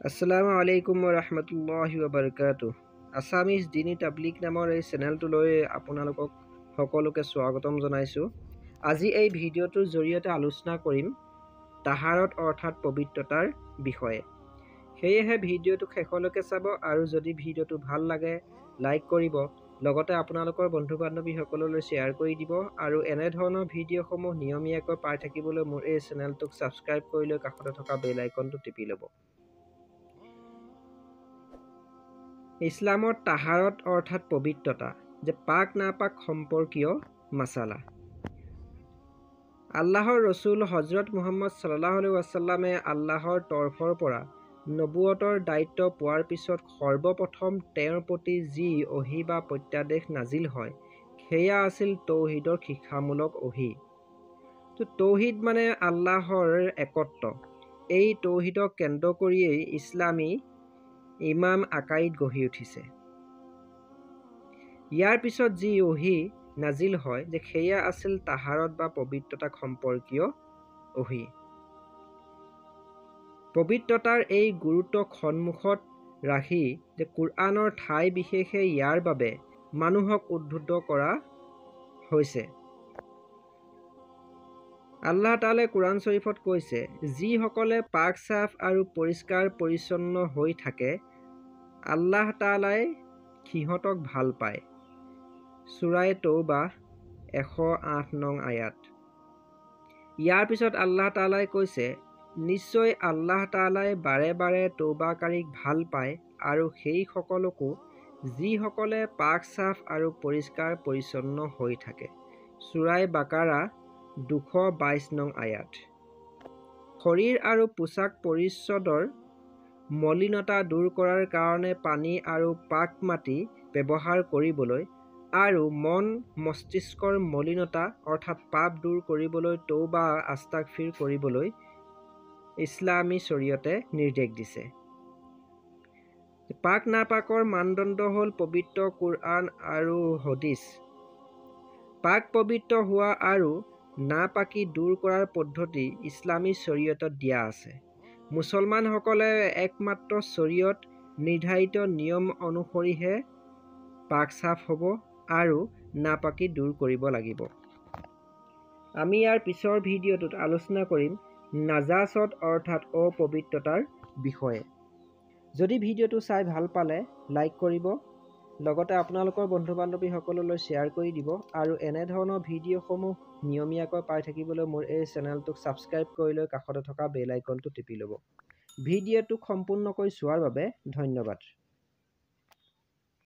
আসসালামু আলাইকুম ওয়া ৰাহমাতুল্লাহি ওয়া বাৰাকাতুহ। আছামিজ দিনী তাবলিগ নামৰ এই চেনেলটোলৈ আপোনালোকক সকলোকে স্বাগতম জনাইছোঁ। আজি এই ভিডিঅ'টোৰ জৰিয়তে আলোচনা কৰিম তাহাৰত অৰ্থাৎ পবিত্ৰতাৰ বিষয়ে। সেয়েহে ভিডিঅ'টো শেষলৈকে চাব আৰু যদি ভিডিঅ'টো ভাল লাগে লাইক কৰিব, লগতে আপোনালোকৰ বন্ধু বান্ধৱীসকললৈ শ্বেয়াৰ কৰি দিব আৰু এনেধৰণৰ ভিডিঅ'সমূহ নিয়মীয়াকৈ পাই থাকিবলৈ মোৰ এই চেনেলটোক ছাবস্ক্ৰাইব কৰি লৈ কাষতে থকা বেল আইকনটো টিপি ল'ব। ইছলামত তাহাৰত অৰ্থাৎ পবিত্ৰতা যে পাক নাপাক সম্পৰ্কীয় মাসালা। আল্লাহৰ ৰচুল হজৰত মুহাম্মদ সাল্লাল্লাহু আলাইহি ৱাসাল্লামে আল্লাহৰ তৰফৰ পৰা নবুৱতৰ দায়িত্ব পোৱাৰ পিছত সৰ্বপ্ৰথম তেওঁৰ প্ৰতি যি অহি বা প্ৰত্যাদেশ নাজিল হয় সেয়া আছিল তৌহিদৰ শিক্ষামূলক অহি। তৌহিদ মানে আল্লাহৰ একত্ব। এই তৌহিদক কেন্দ্ৰ কৰিয়েই ইছলামী ইমাম আকাইদ গঢ়ি উঠিছে। ইয়াৰ পিছত যি অহি নাজিল হয় যে সেয়া আছিল তাহাৰত বা পবিত্ৰতাক সম্পৰ্কীয় অহি। পবিত্ৰতাৰ এই গুৰুত্বক সন্মুখত ৰাখি যে কুৰআনৰ ঠাই বিশেষে ইয়াৰ বাবে মানুহক উদ্ধৃত কৰা হৈছে। আল্লাহ তাআলাই কুৰআন শ্বৰীফত কৈছে, যিসকলে পাক চাফ আৰু পৰিষ্কাৰ পৰিচ্ছন্ন হৈ থাকে আল্লাহ তাআলাই সিহঁতক ভাল পায়। সূৰা তৌবাহ 108 নং আয়াত। ইয়াৰ পিছত আল্লাহ তাআলাই কৈছে, নিশ্চয় আল্লাহ তাআলাই বাৰে বাৰে তৌবাকাৰীক ভাল পায় আৰু সেই সকলকো যিসকলে পাক চাফ আৰু পৰিষ্কাৰ পৰিচ্ছন্ন হৈ থাকে। সূৰা বাকাৰা 222 নং আয়াত। শৰীৰ আৰু পোছাক পৰিচ্ছদৰ মলিনতা দূৰ কৰাৰ কাৰণে পানী আৰু পাক মাটি ব্যৱহাৰ কৰিবলৈ আৰু মন মস্তিষ্কৰ মলিনতা অৰ্থাৎ পাপ দূৰ কৰিবলৈ তৌবা আস্তাগফিৰ কৰিবলৈ ইছলামী শৰীয়তে নিৰ্দেশ দিছে। পাক নাপাকৰ মানদণ্ড হ'ল পবিত্ৰ কুৰআন আৰু হদিছ। পাক পবিত্ৰ হোৱা আৰু নাপাকি দূৰ কৰাৰ পদ্ধতি ইছলামী শৰীয়তত দিয়া আছে। মুছলমানসকলে একমাত্ৰ শৰীয়ত নিৰ্ধাৰিত নিয়ম অনুসৰিহে পাক চাফ হ'ব আৰু নাপাকি দূৰ কৰিব লাগিব। আমি ইয়াৰ পিছৰ ভিডিঅ'টোত আলোচনা কৰিম নাজাছত অৰ্থাৎ অপবিত্ৰতাৰ বিষয়ে। যদি ভিডিঅ'টো চাই ভাল পালে লাইক কৰিব, লগতে আপোনালোকৰ বন্ধু বান্ধৱীসকললৈ শ্বেয়াৰ কৰি দিব আৰু এনেধৰণৰ ভিডিঅ'সমূহ নিয়মীয়াকৈ পাই থাকিবলৈ মোৰ এই চেনেলটোক ছাবস্ক্ৰাইব কৰি লৈ কাষতে থকা বেল আইকনটো টিপি ল'ব। ভিডিঅ'টোক সম্পূৰ্ণকৈ চোৱাৰ বাবে ধন্যবাদ।